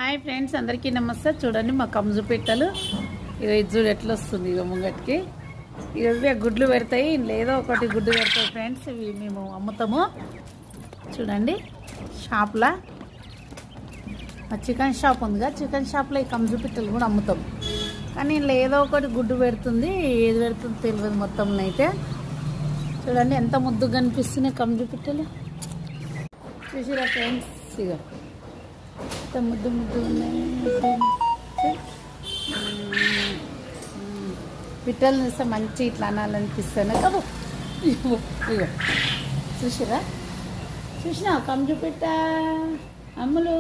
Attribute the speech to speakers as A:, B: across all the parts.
A: Hi friends, అందరికీ నమస్తే. చూడండి మా కంజు పిట్టలు ఇది చూడు ఎట్లా వస్తుంది. ఇక ముంగటికి ఇవి గుడ్లు పెడతాయి, లేదో ఒకటి గుడ్డు పెడతాయి ఫ్రెండ్స్. ఇవి మేము అమ్ముతాము. చూడండి షాప్లో మా చికెన్ షాప్ ఉందిగా, చికెన్ షాప్లో ఈ కంజు పిట్టలు కూడా అమ్ముతాం. కానీ ఏదో ఒకటి గుడ్డు పెడుతుంది, ఏది పెడుతుందో తెలియదు మొత్తంలో అయితే. చూడండి ఎంత ముద్దుగా కనిపిస్తున్నాయి కంజు పిట్టలు. చూసిరా ఫ్రెండ్స్, ఇక ముద్దు ముద్దు ఉన్నాయి. పిట్టలు చూస్తే మంచి ఇట్లా అనాలనిపిస్తాను కదా. ఇగో చూసిరా, చూసినా కంజు పిట్ట అమ్ములు,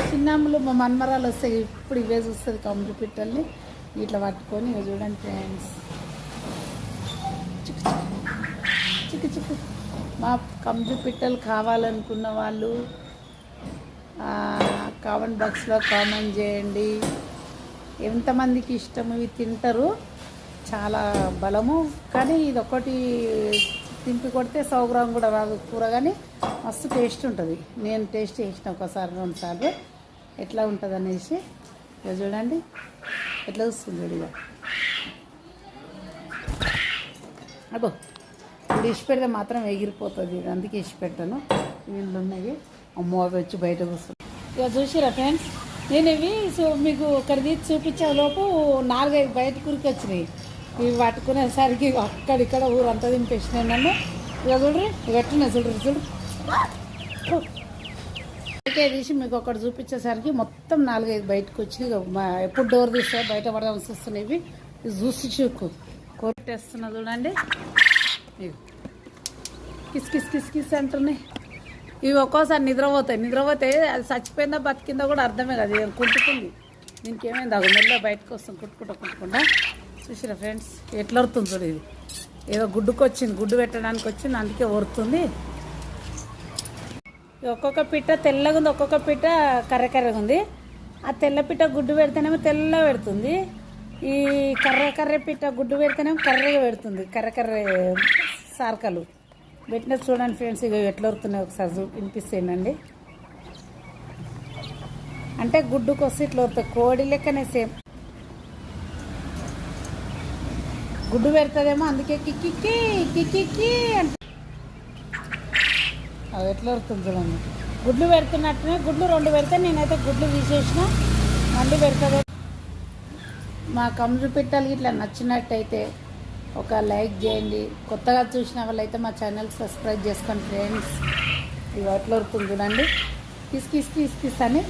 A: చిన్న అమ్ములు మా మన్మరాలు వస్తాయి. ఇప్పుడు ఇవే చూస్తుంది కంజు పిట్టల్ని ఇట్లా పట్టుకొని. ఇక చూడండి ఫ్రెండ్స్, చిక్కు చిక్కు. మా కంజు పిట్టలు కావాలనుకున్న వాళ్ళు కామెంట్ బాక్స్లో కామెంట్ చేయండి. ఎంతమందికి ఇష్టం, ఇవి తింటారు, చాలా బలము. కానీ ఇది ఒకటి తింపి కొడితే 100 గ్రాములు కూడా రాదు కూర, కానీ మస్తు టేస్ట్ ఉంటుంది. నేను టేస్ట్ చేసిన ఒకసారి 2 సార్లు ఎట్లా ఉంటుంది అనేసి. ఇక చూడండి ఎట్లా వస్తుంది. ఇక అబ్బో, ఇప్పుడు ఇష్ట పెడితే మాత్రం ఎగిరిపోతుంది, అందుకే ఇష్ట పెట్టాను. వీళ్ళు ఉన్నాయి, అమ్మో అవి వచ్చి బయట కూర్చుంది. ఇక చూసిరా ఫ్రెండ్స్, నేను ఇవి మీకు ఒకటి తీసి చూపించే లోపు 4-5 బయట కూరికి వచ్చినాయి. ఇవి పట్టుకునేసరికి అక్కడిక్కడ ఊరంతా దింపేసినాయి నన్ను. ఇక చూడ్రి, ఇక ఎట్లున్నాయి చూడ్రి, చూడు. బయట తీసి మీకు ఒకటి చూపించేసరికి మొత్తం 4-5 బయటకు వచ్చి ఎప్పుడు డోర్ తీస్తే బయట పడదాల్సి వస్తున్నాయి. ఇవి చూసి చూకు కొట్టేస్తున్నా చూడండి. కిస్ కిస్ కిస్ కిస్ అంటున్నాయి. ఇవి ఒక్కోసారి నిద్రపోతే అది చచ్చిపోయిందా బతికిందా కూడా అర్థమే కదా. ఇది కుట్టుకుంది, దీనికి ఏమైంది అగు మెల్ల బయటకు వస్తుంది కుట్టుకుంటా. చూసిరా ఫ్రెండ్స్ ఎట్లా వరుతుంది చూడు. ఇది ఏదో గుడ్డుకు వచ్చింది, గుడ్డు పెట్టడానికి వచ్చింది, అందుకే వరుతుంది. ఒక్కొక్క పిట్ట తెల్లగా ఉంది, ఒక్కొక్క పిట్ట కర్రెగా ఉంది. ఆ తెల్ల పిట్ట గుడ్డు పెడితేనేమో తెల్లగా పెడుతుంది, ఈ కర్రె పిట్ట గుడ్డు పెడితేనేమో కర్రెగా పెడుతుంది. కర్రె సార్కలు పెట్టిన చూడండి ఫ్రెండ్స్. ఇక ఎట్లా వరుతున్నాయి ఒకసారి వినిపిస్తాయండి. అంటే గుడ్డుకు వస్తే ఇట్లా వరుతుంది, కోడి లెక్కనే సేమ్. గుడ్డు పెడుతుందేమో అందుకే కిక్కి కిక్కి అంటే అది ఎట్లా వరుతుంది చూడండి. గుడ్లు పెడుతున్నట్టునే గుడ్లు 2 పెడితే నేనైతే గుడ్లు తీసేసిన, మళ్ళీ పెడుతుంది. మా కంజు పిట్టలు ఇట్లా నచ్చినట్టయితే ఒక లైక్ చేయండి. కొత్తగా చూసిన వాళ్ళైతే మా ఛానల్ సబ్స్క్రైబ్ చేసుకోండి ఫ్రెండ్స్. ఇవి ఎట్లా వరుతుంది చూడండి, కిస్ కిస్ కిస్ కిస్ అని.